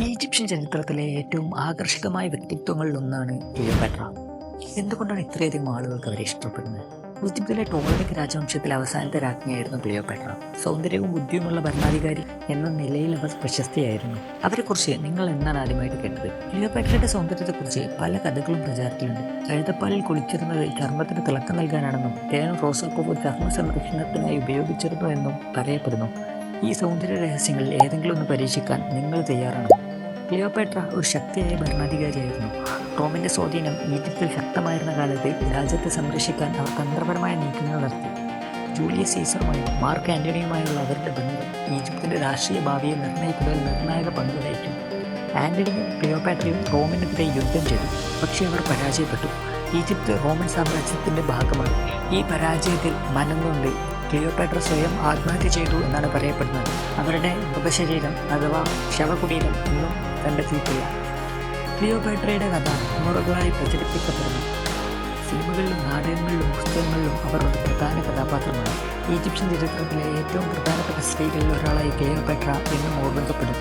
Egyptian ചരിത്രത്തിലെ ഏറ്റവും ആകർഷകമായ വ്യക്തിത്വങ്ങളിലൊന്നാണ് ക്ലിയോപാട്ര. എന്തുകൊണ്ടാണ് ഇത്രയധികം ആളുകൾക്ക് അവരെ ഇഷ്ടപ്പെടുന്നത്? ഈജിപ്തിലെ ടോളമിക് രാജവംശത്തിലെ അവസാനത്തെ രാജ്ഞിയായിരുന്നു ക്ലിയോപാട്ര. സൗന്ദര്യവും ബുദ്ധിയുമുള്ള ഭരണാധികാരി എന്ന നിലയിൽ അവർ പ്രശസ്തിയായിരുന്നു. അവരെക്കുറിച്ച് നിങ്ങൾ എന്താണ് ആദ്യമായിട്ട് കേട്ടത്? ക്ലിയോപാട്രയുടെ സൗന്ദര്യത്തെക്കുറിച്ച് പല കഥകളും പ്രചാരത്തിലുണ്ട്. കഴുതപ്പാലിൽ കുളിച്ചിരുന്നത് ചർമ്മത്തിന് തിളക്കം നൽകാനാണെന്നും തേനും റോസാപ്പൂവ് ചർമ്മ സംരക്ഷണത്തിനായി ഉപയോഗിച്ചിരുന്നു എന്നും പറയപ്പെടുന്നു. ഈ സൗന്ദര്യ രഹസ്യങ്ങളിൽ ഏതെങ്കിലും ഒന്ന് പരീക്ഷിക്കാൻ നിങ്ങൾ തയ്യാറാണോ? ക്ലിയോപാട്ര ഒരു ശക്തിയായ ഭരണാധികാരിയായിരുന്നു. റോമിൻ്റെ സ്വാധീനം ഈജിപ്തിൽ ശക്തമായിരുന്ന കാലത്ത് രാജ്യത്തെ സംരക്ഷിക്കാൻ അവർ തന്ത്രപരമായ നീക്കങ്ങൾ നടത്തി. ജൂലിയസ് സീസറുമായും മാർക്ക് ആൻ്റണിയുമായുള്ള അവരുടെ ബന്ധം ഈജിപ്തിൻ്റെ രാഷ്ട്രീയ ഭാവിയെ നിർണ്ണയിക്കുന്നതിൽ നിർണായക പങ്ക് വഹിച്ചു. ആൻ്റണിയും ക്ലിയോപാട്രയും റോമിനെതിരെ യുദ്ധം ചെയ്തു, പക്ഷേ അവർ പരാജയപ്പെട്ടു. ഈജിപ്ത് റോമൻ സാമ്രാജ്യത്തിൻ്റെ ഭാഗമാണ്. ഈ പരാജയത്തിൽ മനംനൊന്ത് ക്ലിയോപാട്ര സ്വയം ആത്മഹത്യ ചെയ്തു എന്നാണ് പറയപ്പെടുന്നത്. അവരുടെ മൃതശരീരം അഥവാ ശവകുടീരം ഇന്നും കണ്ടെത്തിയിട്ടില്ല. ക്ലിയോപാട്രയുടെ കഥ തലമുറകളായി പ്രചരിപ്പിക്കപ്പെടുന്നു. സിനിമകളിലും നാടകങ്ങളിലും പുസ്തകങ്ങളിലും അവർ ഒരു പ്രധാന കഥാപാത്രമാണ്. ഈജിപ്ഷ്യൻ ചരിത്രത്തിലെ ഏറ്റവും പ്രധാനപ്പെട്ട സ്ത്രീകളിൽ ഒരാളായി ക്ലിയോപാട്ര എന്നും ഓർമ്മിക്കപ്പെടും.